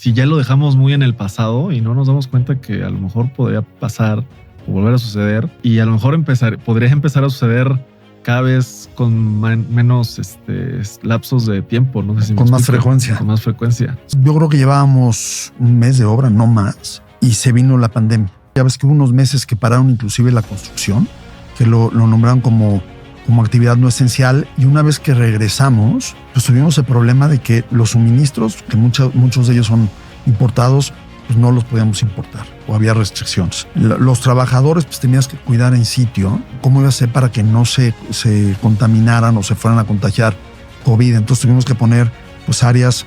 si ya lo dejamos muy en el pasado y no nos damos cuenta que a lo mejor podría pasar o volver a suceder, y a lo mejor podría empezar a suceder cada vez con menos lapsos de tiempo, no sé si con más frecuencia. Con más frecuencia. Yo creo que llevábamos un mes de obra, no más, y se vino la pandemia. Ya ves que hubo unos meses que pararon inclusive la construcción, que lo nombraron como actividad no esencial, y una vez que regresamos, pues tuvimos el problema de que los suministros, que muchos de ellos son importados, pues no los podíamos importar o había restricciones. Los trabajadores pues tenías que cuidar en sitio cómo iba a ser para que no se contaminaran o se fueran a contagiar COVID. Entonces tuvimos que poner pues áreas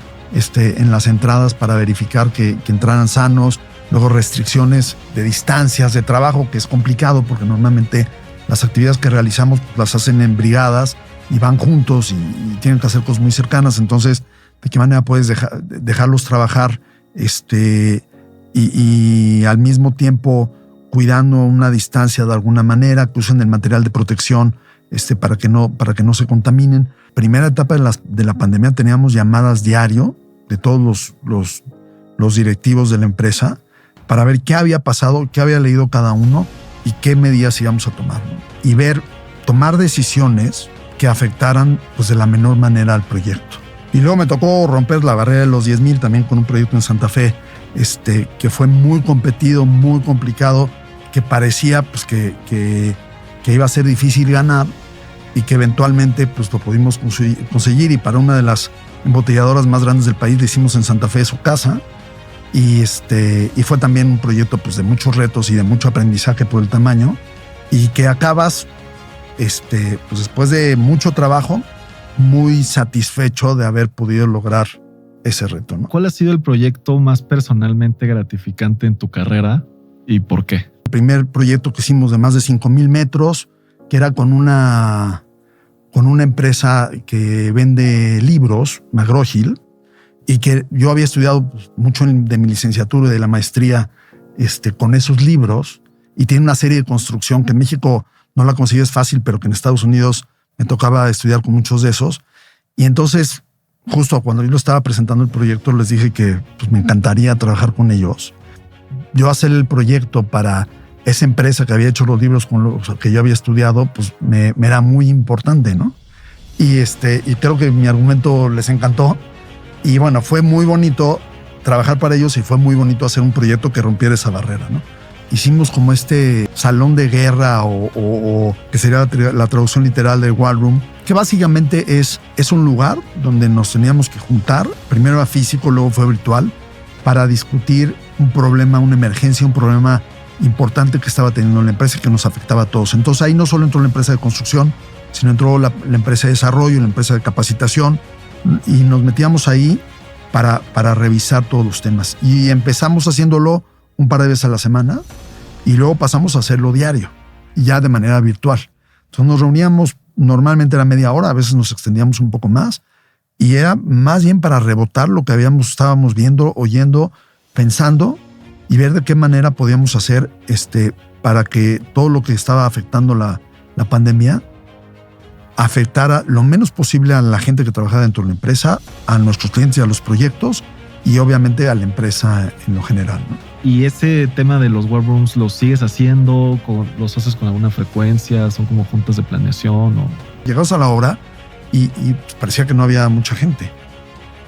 en las entradas para verificar que entraran sanos. Luego restricciones de distancias de trabajo, que es complicado porque normalmente las actividades que realizamos pues, las hacen en brigadas y van juntos y tienen que hacer cosas muy cercanas. Entonces, ¿de qué manera puedes dejarlos trabajar y al mismo tiempo cuidando una distancia de alguna manera, que usen el material de protección para que no se contaminen? Primera etapa de la pandemia teníamos llamadas diario de todos los directivos de la empresa para ver qué había pasado, qué había leído cada uno y qué medidas íbamos a tomar, ¿no? Y tomar decisiones que afectaran pues, de la menor manera al proyecto. Y luego me tocó romper la barrera de los 10,000 también con un proyecto en Santa Fe, que fue muy competido, muy complicado, que parecía pues, que iba a ser difícil ganar y que eventualmente pues, lo pudimos conseguir. Y para una de las embotelladoras más grandes del país le hicimos en Santa Fe su casa. Y fue también un proyecto pues, de muchos retos y de mucho aprendizaje por el tamaño, y que acabas pues, después de mucho trabajo muy satisfecho de haber podido lograr ese reto, ¿no? ¿Cuál ha sido el proyecto más personalmente gratificante en tu carrera y por qué? El primer proyecto que hicimos de más de 5,000 metros, que era con una empresa que vende libros, McGraw-Hill, y que yo había estudiado mucho de mi licenciatura y de la maestría con esos libros, y tiene una serie de construcción que en México no la consigues fácil, pero que en Estados Unidos me tocaba estudiar con muchos de esos. Y entonces, justo cuando yo lo estaba presentando el proyecto, les dije que pues, me encantaría trabajar con ellos. Yo hacer el proyecto para esa empresa que había hecho los libros con los que yo había estudiado, pues me era muy importante, ¿no? Y creo que mi argumento les encantó. Y bueno, fue muy bonito trabajar para ellos y fue muy bonito hacer un proyecto que rompiera esa barrera, ¿no? Hicimos como salón de guerra o que sería la traducción literal de War Room, que básicamente es un lugar donde nos teníamos que juntar. Primero era físico, luego fue virtual, para discutir un problema, una emergencia, un problema importante que estaba teniendo la empresa y que nos afectaba a todos. Entonces ahí no solo entró la empresa de construcción, sino entró la empresa de desarrollo, la empresa de capacitación, y nos metíamos ahí para revisar todos los temas. Y empezamos haciéndolo un par de veces a la semana y luego pasamos a hacerlo diario, ya de manera virtual. Entonces nos reuníamos, normalmente era media hora, a veces nos extendíamos un poco más, y era más bien para rebotar lo que estábamos viendo, oyendo, pensando, y ver de qué manera podíamos hacer para que todo lo que estaba afectando la pandemia afectara lo menos posible a la gente que trabajaba dentro de la empresa, a nuestros clientes y a los proyectos, y obviamente a la empresa en lo general, ¿no? ¿Y ese tema de los war rooms los sigues haciendo? ¿Los haces con alguna frecuencia? ¿Son como juntas de planeación? Llegamos a la hora y pues parecía que no había mucha gente.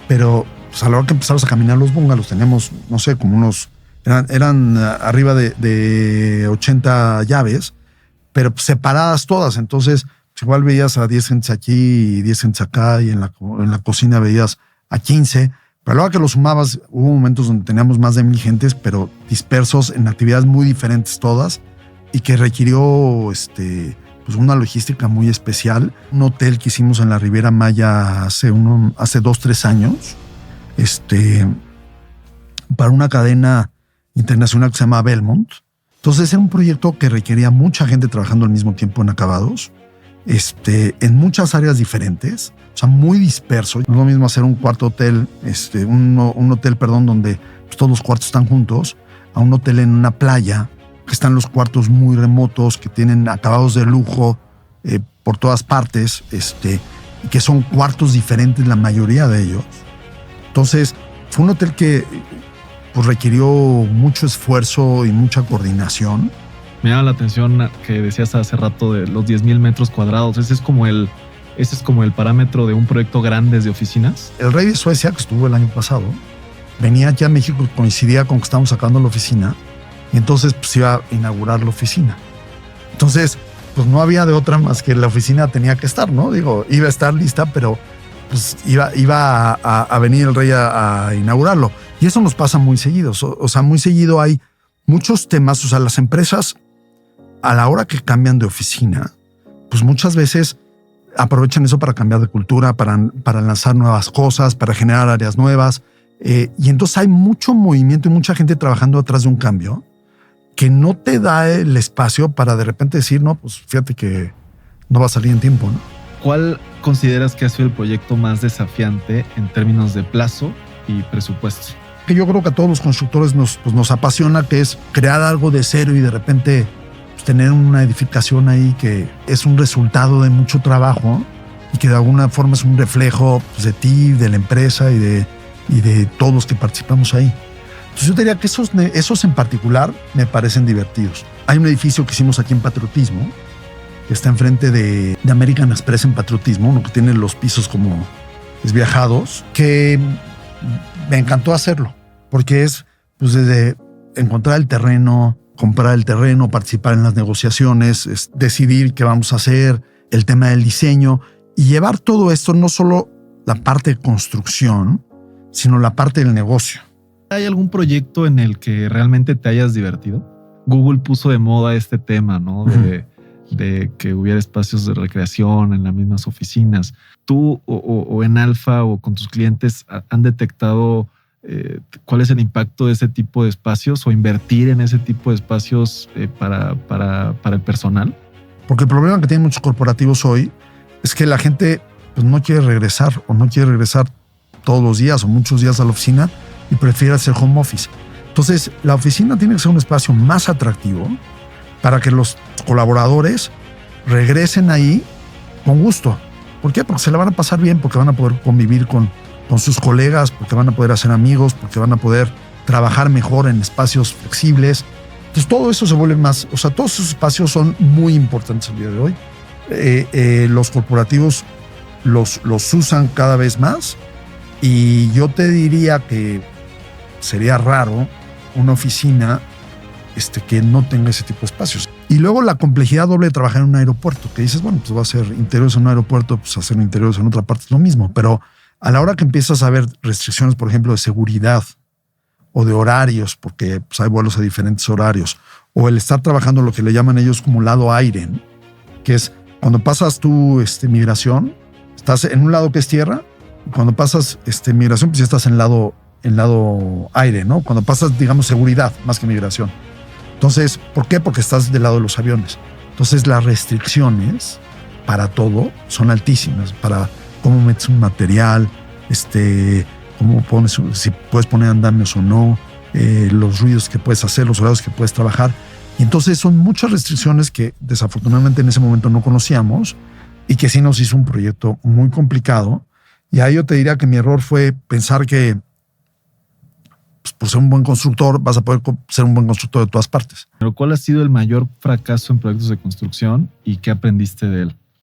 Pero pues a la hora que empezamos a caminar los bungalows, teníamos, no sé, como unos... Eran arriba de 80 llaves, pero pues separadas todas. Entonces, pues igual veías a 10 gentes aquí y 10 gentes acá, y en la cocina veías a 15. Pero luego que lo sumabas, hubo momentos donde teníamos más de 1,000 gentes, pero dispersos en actividades muy diferentes todas, y que requirió pues una logística muy especial. Un hotel que hicimos en la Riviera Maya hace 2-3 años, para una cadena internacional que se llama Belmont. Entonces era un proyecto que requería mucha gente trabajando al mismo tiempo en acabados, en muchas áreas diferentes, o sea, muy disperso. No es lo mismo hacer un cuarto hotel, un hotel, donde pues, todos los cuartos están juntos, a un hotel en una playa, que están los cuartos muy remotos, que tienen acabados de lujo por todas partes, y que son cuartos diferentes la mayoría de ellos. Entonces, fue un hotel que pues requirió mucho esfuerzo y mucha coordinación. Me llama la atención que decías hace rato de los 10,000 metros cuadrados. Ese es como el parámetro de un proyecto grande de oficinas. El rey de Suecia, que estuvo el año pasado, venía aquí a México, coincidía con que estábamos sacando la oficina, y entonces pues iba a inaugurar la oficina. Entonces, pues no había de otra más que la oficina tenía que estar, ¿no? Digo, iba a estar lista, pero pues iba a venir el rey a inaugurarlo. Y eso nos pasa muy seguido. O sea, muy seguido hay muchos temas. O sea, las empresas, a la hora que cambian de oficina, pues muchas veces aprovechan eso para cambiar de cultura, para lanzar nuevas cosas, para generar áreas nuevas. Y entonces hay mucho movimiento y mucha gente trabajando atrás de un cambio que no te da el espacio para de repente decir, no, pues fíjate que no va a salir en tiempo, ¿no? ¿Cuál consideras que ha sido el proyecto más desafiante en términos de plazo y presupuesto? Que yo creo que a todos los constructores nos apasiona, que es crear algo de cero y de repente pues, tener una edificación ahí que es un resultado de mucho trabajo y que de alguna forma es un reflejo pues, de ti, de la empresa y de todos los que participamos ahí. Entonces yo diría que esos en particular me parecen divertidos. Hay un edificio que hicimos aquí en Patriotismo, que está enfrente de American Express en Patriotismo, uno que tiene los pisos como desviajados, que me encantó hacerlo, porque es pues, desde encontrar el terreno, comprar el terreno, participar en las negociaciones, decidir qué vamos a hacer, el tema del diseño, y llevar todo esto, no solo la parte de construcción, sino la parte del negocio. ¿Hay algún proyecto en el que realmente te hayas divertido? Google puso de moda este tema, ¿no? De que hubiera espacios de recreación en las mismas oficinas. ¿Tú o en Alfa o con tus clientes han detectado cuál es el impacto de ese tipo de espacios o invertir en ese tipo de espacios para el personal? Porque el problema que tienen muchos corporativos hoy es que la gente pues, no quiere regresar o no quiere regresar todos los días o muchos días a la oficina y prefiere hacer home office. Entonces, la oficina tiene que ser un espacio más atractivo para que los colaboradores regresen ahí con gusto. ¿Por qué? Porque se la van a pasar bien, porque van a poder convivir con sus colegas, porque van a poder hacer amigos, porque van a poder trabajar mejor en espacios flexibles. Entonces, todo eso se vuelve más... O sea, todos esos espacios son muy importantes el día de hoy. Los corporativos los usan cada vez más y yo te diría que sería raro una oficina que no tenga ese tipo de espacios. Y luego la complejidad doble de trabajar en un aeropuerto, que dices, bueno, pues va a ser interiores en un aeropuerto, pues hacer interiores en otra parte es lo mismo. Pero a la hora que empiezas a ver restricciones, por ejemplo, de seguridad o de horarios, porque pues, hay vuelos a diferentes horarios, o el estar trabajando lo que le llaman ellos como lado aire, ¿no? Que es cuando pasas tu migración, estás en un lado que es tierra, y cuando pasas migración, pues ya estás en lado aire, ¿no? Cuando pasas, digamos, seguridad más que migración. Entonces, ¿por qué? Porque estás del lado de los aviones. Entonces, las restricciones para todo son altísimas. Para cómo metes un material, cómo pones, si puedes poner andamios o no, los ruidos que puedes hacer, los horarios que puedes trabajar. Y entonces son muchas restricciones que desafortunadamente en ese momento no conocíamos y que sí nos hizo un proyecto muy complicado. Y ahí yo te diría que mi error fue pensar que pues, por ser un buen constructor vas a poder ser un buen constructor de todas partes. Pero ¿cuál ha sido el mayor fracaso en proyectos de construcción y qué aprendiste de él?